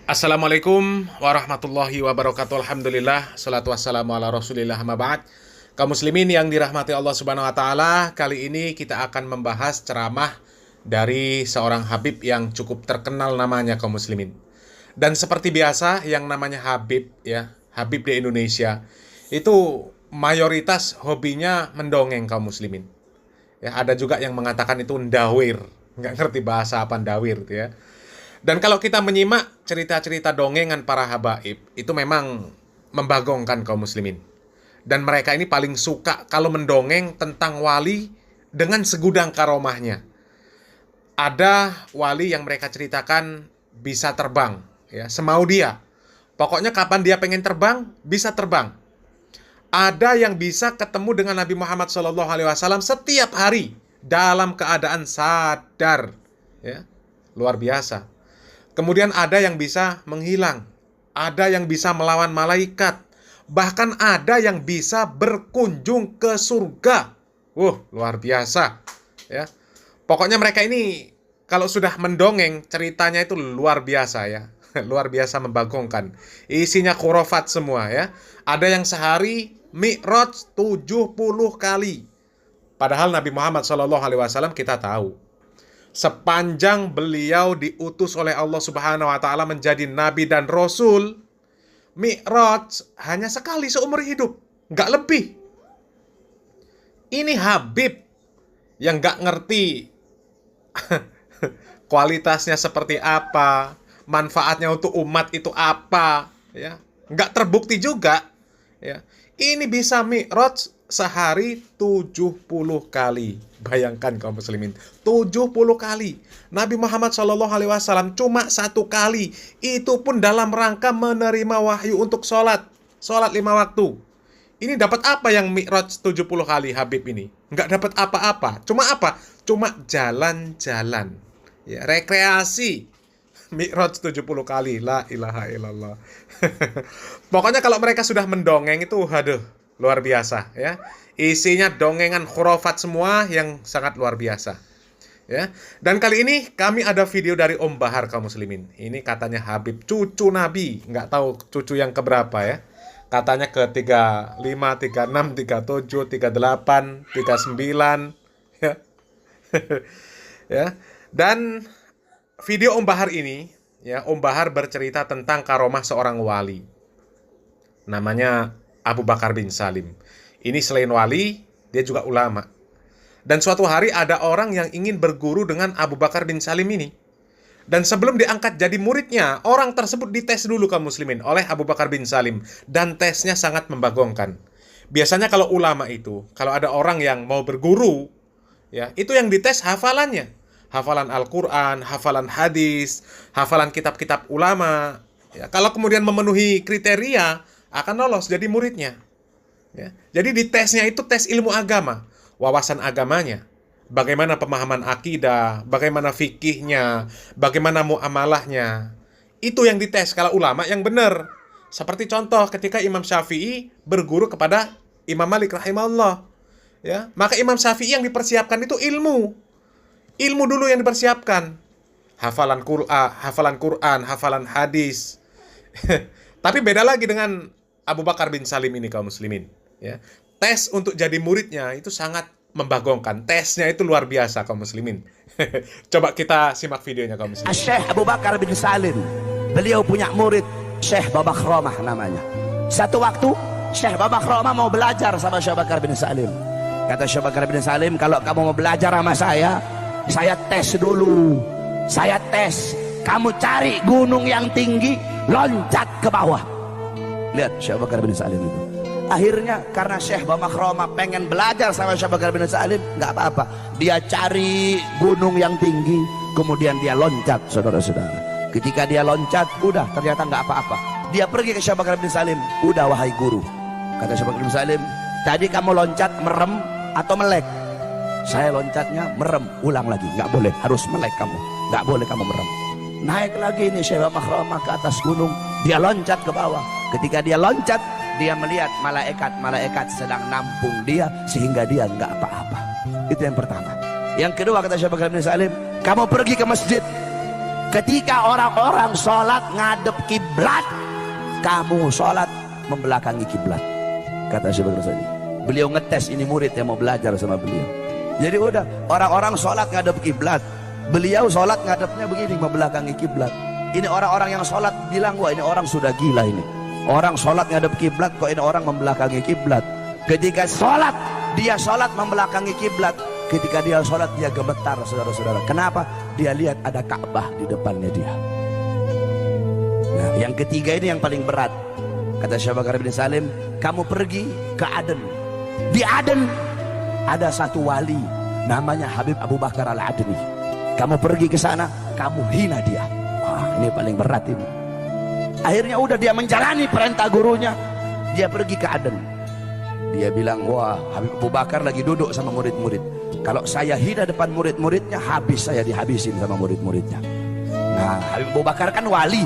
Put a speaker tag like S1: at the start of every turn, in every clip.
S1: Assalamualaikum warahmatullahi wabarakatuh. Alhamdulillah, salatu wassalamu ala rasulillah, amma ba'd. Kaum muslimin yang dirahmati Allah subhanahu wa ta'ala, kali ini kita akan membahas ceramah dari seorang Habib yang cukup terkenal namanya, kaum muslimin. Dan seperti biasa, yang namanya Habib, ya, Habib di Indonesia, itu mayoritas hobinya mendongeng, kaum muslimin. Ya, ada juga yang mengatakan itu ndawir, nggak ngerti bahasa apa ndawir, ya. Dan kalau kita menyimak cerita-cerita dongengan para habaib, itu memang membagongkan kaum muslimin. Dan mereka ini paling suka kalau mendongeng tentang wali dengan segudang karomahnya. Ada wali yang mereka ceritakan bisa terbang, ya, semau dia. Pokoknya kapan dia pengen terbang, bisa terbang. Ada yang bisa ketemu dengan Nabi Muhammad SAW setiap hari dalam keadaan sadar, ya, luar biasa. Kemudian ada yang bisa menghilang, ada yang bisa melawan malaikat, bahkan ada yang bisa berkunjung ke surga. Luar biasa, ya. Pokoknya mereka ini kalau sudah mendongeng ceritanya itu luar biasa, ya. Luar biasa membagongkan. Isinya khurafat semua, ya. Ada yang sehari mi'raj 70 kali. Padahal Nabi Muhammad SAW kita tahu, sepanjang beliau diutus oleh Allah Subhanahu wa Ta'ala menjadi nabi dan rasul, mi'raj hanya sekali seumur hidup, nggak lebih. Ini Habib yang nggak ngerti kualitasnya seperti apa, manfaatnya untuk umat itu apa, ya, nggak terbukti juga, ya. Ini bisa mi'raj sehari 70 kali. Bayangkan kaum muslimin, 70 kali. Nabi Muhammad SAW cuma 1 kali. Itu pun dalam rangka menerima wahyu untuk sholat 5 waktu. Ini dapat apa yang mi'raj 70 kali Habib ini? Nggak dapat apa-apa. Cuma apa? Cuma jalan-jalan, ya, rekreasi. Mi'raj 70 kali. La ilaha illallah. Pokoknya kalau mereka sudah mendongeng itu, aduh, luar biasa, ya. Isinya dongengan khurafat semua yang sangat luar biasa, ya. Dan kali ini kami ada video dari Om Bahar, kaum muslimin. Ini katanya Habib cucu Nabi, nggak tahu cucu yang keberapa, ya. Katanya ke 35, 36, 37, 38, 39, ya. Ya. Dan video Om Bahar ini, ya, Om Bahar bercerita tentang karomah seorang wali. Namanya Abu Bakar bin Salim. Ini selain wali, dia juga ulama. Dan suatu hari ada orang yang ingin berguru dengan Abu Bakar bin Salim ini. Dan sebelum diangkat jadi muridnya, orang tersebut dites dulu kaum muslimin oleh Abu Bakar bin Salim. Dan tesnya sangat membagongkan. Biasanya kalau ulama itu, kalau ada orang yang mau berguru, ya, itu yang dites hafalannya. Hafalan Al-Quran, hafalan hadis, hafalan kitab-kitab ulama. Ya, kalau kemudian memenuhi kriteria, akan lolos jadi muridnya. Ya. Jadi di tesnya itu tes ilmu agama, wawasan agamanya, bagaimana pemahaman akidah, bagaimana fikihnya, bagaimana muamalahnya. Itu yang dites kalau ulama yang benar. Seperti contoh ketika Imam Syafi'i berguru kepada Imam Malik rahimahullah, ya, maka Imam Syafi'i yang dipersiapkan itu ilmu dulu yang dipersiapkan, hafalan Quran, hafalan hadis. Tapi beda lagi dengan Abu Bakar bin Salim ini, kaum muslimin, ya. Tes untuk jadi muridnya itu sangat membagongkan. Tesnya itu luar biasa, kaum muslimin. Coba kita simak videonya, kaum muslimin.
S2: Syekh Abu Bakar bin Salim, beliau punya murid Syekh Babakhromah namanya. Satu waktu Syekh Babakhromah mau belajar sama Syekh Bakar bin Salim. Kata Syekh Bakar bin Salim, kalau kamu mau belajar sama saya tes dulu. Saya tes, kamu cari gunung yang tinggi, loncat ke bawah. Lihat Syekh Bakar bin Salim itu. Akhirnya karena Syekh Babakhromah pengen belajar sama Syekh Bakar bin Salim, nggak apa-apa. Dia cari gunung yang tinggi, kemudian dia loncat, saudara-saudara. Ketika dia loncat, udah ternyata nggak apa-apa. Dia pergi ke Syekh Bakar bin Salim. Udah wahai guru, kata Syekh Bakar bin Salim, tadi kamu loncat merem atau melek? Saya loncatnya merem. Ulang lagi, nggak boleh, harus melek kamu. Nggak boleh kamu merem. Naik lagi nih Syekh Babakhromah ke atas gunung. Dia loncat ke bawah. Ketika dia loncat, dia melihat malaikat sedang nampung dia sehingga dia nggak apa-apa. Itu yang pertama. Yang kedua, kata Syekh Bakar bin Salim, kamu pergi ke masjid. Ketika orang-orang sholat ngadep kiblat, kamu sholat membelakangi kiblat. Kata Syekh Bakar Sali. Beliau ngetes ini murid yang mau belajar sama beliau. Jadi udah, orang-orang sholat ngadep kiblat, beliau sholat ngadepnya begini, membelakangi kiblat. Ini orang-orang yang sholat bilang, wah ini orang sudah gila ini. Orang sholat ngadep kiblat, kok ini orang membelakangi kiblat. Ketika sholat, dia sholat membelakangi kiblat. Ketika dia sholat, dia gemetar, saudara-saudara. Kenapa? Dia lihat ada Ka'bah di depannya dia. Nah, yang ketiga ini yang paling berat. Kata Syekh Bakar bin Salim, kamu pergi ke Aden. Di Aden ada satu wali namanya Habib Abu Bakar Al-Adni. Kamu pergi ke sana, kamu hina dia. Wah, ini paling berat ini. Akhirnya udah dia menjalani perintah gurunya. Dia pergi ke Aden. Dia bilang, wah Habib Abu Bakar lagi duduk sama murid-murid. Kalau saya hina depan murid-muridnya, habis saya dihabisin sama murid-muridnya. Nah, Habib Abu Bakar kan wali.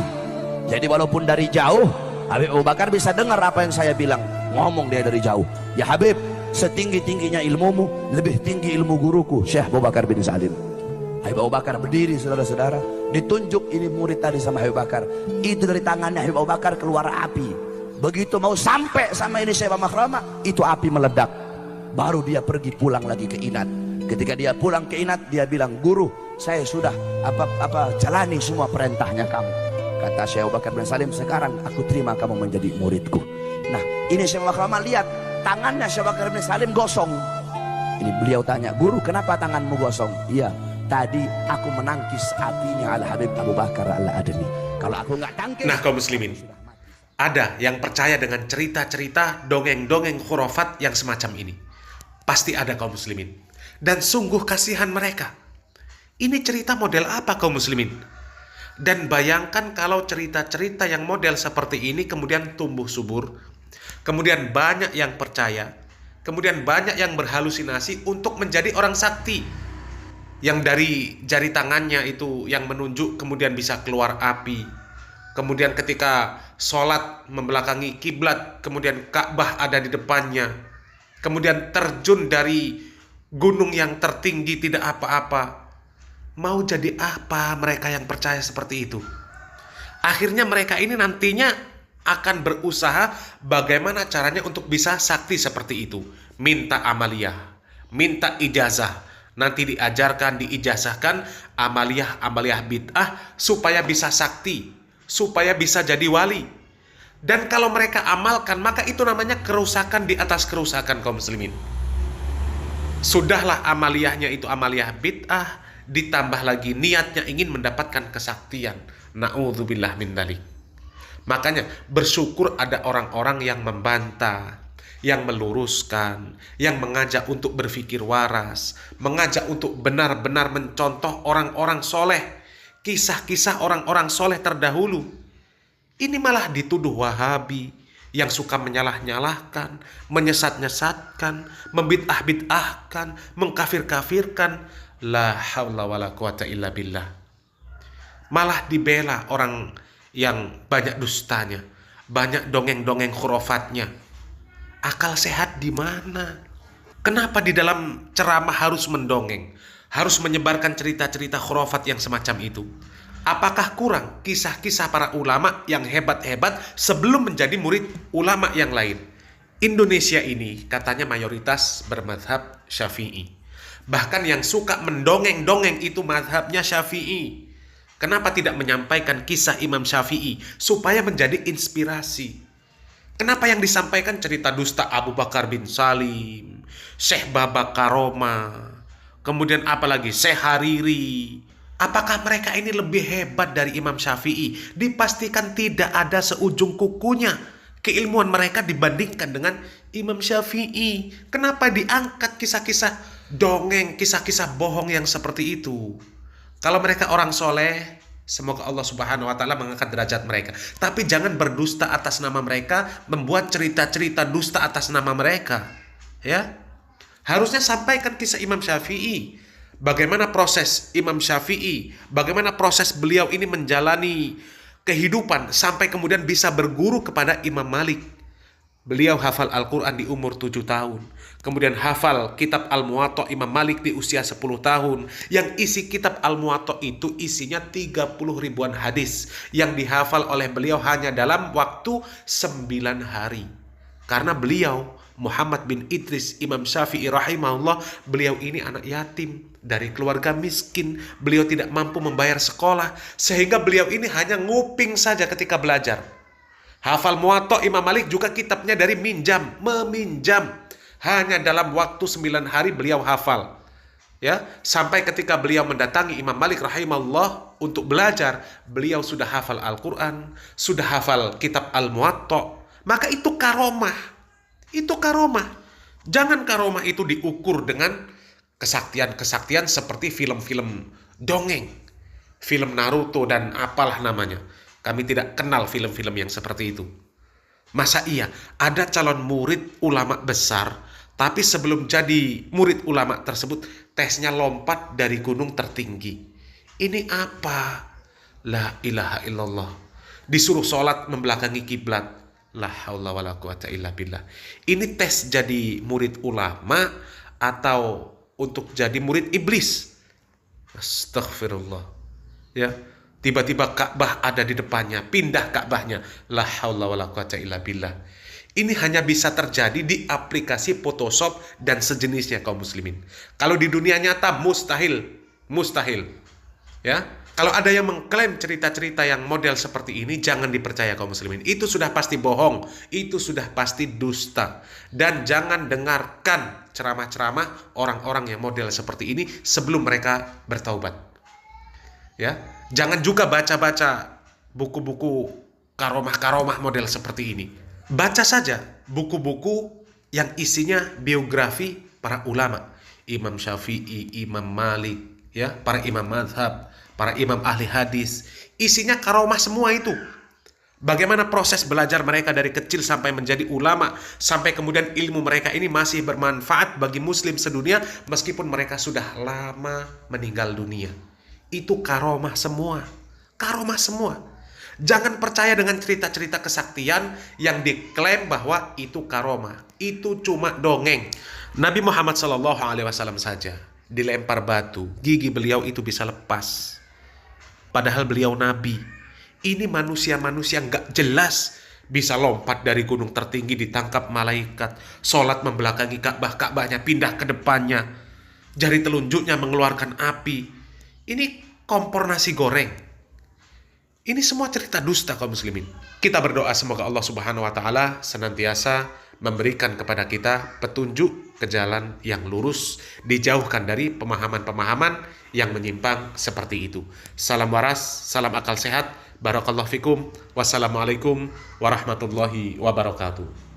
S2: Jadi walaupun dari jauh, Habib Abu Bakar bisa dengar apa yang saya bilang. Ngomong dia dari jauh, ya Habib, setinggi-tingginya ilmumu, lebih tinggi ilmu guruku, Syekh Abu Bakar bin Salim. Habib Abu Bakar berdiri, saudara-saudara. Ditunjuk ini murid tadi sama Habib Bakar. Itu dari tangannya Habib Abu Bakar keluar api. Begitu mau sampai sama ini Syekh Babakhromah, itu api meledak. Baru dia pergi pulang lagi ke Inat. Ketika dia pulang ke Inat, dia bilang, guru, saya sudah jalani semua perintahnya kamu. Kata Syekh Abu Bakar bin Salim, sekarang aku terima kamu menjadi muridku. Nah, ini Syekh Babakhromah lihat tangannya Syekh Abu Bakar bin Salim gosong. Ini beliau tanya, guru kenapa tanganmu gosong? Iya, tadi aku menangkis apinya Al Habib Abu Bakar Al-Adni. Kalau aku nggak tangkis.
S1: Nah, kaum muslimin, ada yang percaya dengan cerita-cerita dongeng-dongeng khurafat yang semacam ini. Pasti ada kaum muslimin. Dan sungguh kasihan mereka. Ini cerita model apa kaum muslimin? Dan bayangkan kalau cerita-cerita yang model seperti ini kemudian tumbuh subur, kemudian banyak yang percaya, kemudian banyak yang berhalusinasi untuk menjadi orang sakti, yang dari jari tangannya itu yang menunjuk kemudian bisa keluar api, kemudian ketika sholat membelakangi kiblat kemudian Ka'bah ada di depannya, kemudian terjun dari gunung yang tertinggi tidak apa-apa. Mau jadi apa mereka yang percaya seperti itu? Akhirnya mereka ini nantinya akan berusaha bagaimana caranya untuk bisa sakti seperti itu. Minta amaliyah, minta ijazah. Nanti diajarkan, diijazahkan amaliyah bid'ah supaya bisa sakti, supaya bisa jadi wali. Dan kalau mereka amalkan, maka itu namanya kerusakan di atas kerusakan kaum muslimin. Sudahlah amaliyahnya itu amaliyah bid'ah, ditambah lagi niatnya ingin mendapatkan kesaktian. Na'udzubillah min dzalik. Makanya bersyukur ada orang-orang yang membantah, yang meluruskan, yang mengajak untuk berpikir waras, mengajak untuk benar-benar mencontoh orang-orang soleh, kisah-kisah orang-orang soleh terdahulu. Ini malah dituduh Wahabi yang suka menyalah-nyalahkan, menyesat-nyesatkan, membid'ah-bid'ahkan, mengkafir-kafirkan. La haula wala quwata illa billah. Malah dibela orang yang banyak dustanya, banyak dongeng-dongeng khurafatnya. Akal sehat di mana? Kenapa di dalam ceramah harus mendongeng, harus menyebarkan cerita-cerita khurafat yang semacam itu? Apakah kurang kisah-kisah para ulama yang hebat-hebat sebelum menjadi murid ulama yang lain? Indonesia ini katanya mayoritas bermadhab Syafi'i. Bahkan yang suka mendongeng-dongeng itu madhabnya Syafi'i. Kenapa tidak menyampaikan kisah Imam Syafi'i supaya menjadi inspirasi? Kenapa yang disampaikan cerita dusta Abu Bakar bin Salim, Syekh Babakhromah, kemudian apalagi Syekh Hariri? Apakah mereka ini lebih hebat dari Imam Syafi'i? Dipastikan tidak ada seujung kukunya keilmuan mereka dibandingkan dengan Imam Syafi'i. Kenapa diangkat kisah-kisah dongeng, kisah-kisah bohong yang seperti itu? Kalau mereka orang soleh, semoga Allah Subhanahu wa Ta'ala mengangkat derajat mereka. Tapi jangan berdusta atas nama mereka, membuat cerita-cerita dusta atas nama mereka. Ya, harusnya sampaikan kisah Imam Syafi'i. Bagaimana proses Imam Syafi'i, bagaimana proses beliau ini menjalani kehidupan sampai kemudian bisa berguru kepada Imam Malik. Beliau hafal Al-Quran di umur 7 tahun. Kemudian hafal kitab Al-Muwatta Imam Malik di usia 10 tahun. Yang isi kitab Al-Muwatta itu isinya 30 ribuan hadis. Yang dihafal oleh beliau hanya dalam waktu 9 hari. Karena beliau, Muhammad bin Idris Imam Syafi'i rahimahullah, beliau ini anak yatim dari keluarga miskin. Beliau tidak mampu membayar sekolah. Sehingga beliau ini hanya nguping saja ketika belajar. Hafal Muwatta Imam Malik juga kitabnya dari meminjam. Hanya dalam waktu 9 hari beliau hafal. Ya, sampai ketika beliau mendatangi Imam Malik rahimahullah untuk belajar, beliau sudah hafal Al-Quran, sudah hafal kitab Al-Muwatta. Maka itu karomah. Itu karomah. Jangan karomah itu diukur dengan kesaktian-kesaktian seperti film-film dongeng. Film Naruto dan apalah namanya. Kami tidak kenal film-film yang seperti itu. Masa iya ada calon murid ulama besar, tapi sebelum jadi murid ulama tersebut, tesnya lompat dari gunung tertinggi. Ini apa? La ilaha illallah. Disuruh sholat membelakangi kiblat. La haula wala quwata illa billah. Ini tes jadi murid ulama atau untuk jadi murid iblis? Astaghfirullah. Ya. Tiba-tiba Ka'bah ada di depannya, pindah Ka'bahnya. La haula wala quwata illa billah. Ini hanya bisa terjadi di aplikasi Photoshop dan sejenisnya kaum muslimin. Kalau di dunia nyata mustahil. Ya. Kalau ada yang mengklaim cerita-cerita yang model seperti ini, jangan dipercaya kaum muslimin. Itu sudah pasti bohong, itu sudah pasti dusta. Dan jangan dengarkan ceramah-ceramah orang-orang yang model seperti ini sebelum mereka bertaubat. Ya, jangan juga baca-baca buku-buku karomah-karomah model seperti ini. Baca saja buku-buku yang isinya biografi para ulama, Imam Syafi'i, Imam Malik, ya, para imam mazhab, para imam ahli hadis. Isinya karomah semua itu. Bagaimana proses belajar mereka dari kecil sampai menjadi ulama, sampai kemudian ilmu mereka ini masih bermanfaat bagi muslim sedunia meskipun mereka sudah lama meninggal dunia. Itu karomah semua. Karomah semua. Jangan percaya dengan cerita-cerita kesaktian yang diklaim bahwa itu karomah. Itu cuma dongeng. Nabi Muhammad SAW saja dilempar batu, gigi beliau itu bisa lepas. Padahal beliau nabi. Ini manusia-manusia nggak jelas bisa lompat dari gunung tertinggi ditangkap malaikat, sholat membelakangi Ka'bah, Ka'bahnya pindah ke depannya, jari telunjuknya mengeluarkan api. Ini kompor nasi goreng. Ini semua cerita dusta kaum muslimin. Kita berdoa semoga Allah Subhanahu wa taala senantiasa memberikan kepada kita petunjuk ke jalan yang lurus, dijauhkan dari pemahaman-pemahaman yang menyimpang seperti itu. Salam waras, salam akal sehat. Barakallahu fikum. Wassalamualaikum warahmatullahi wabarakatuh.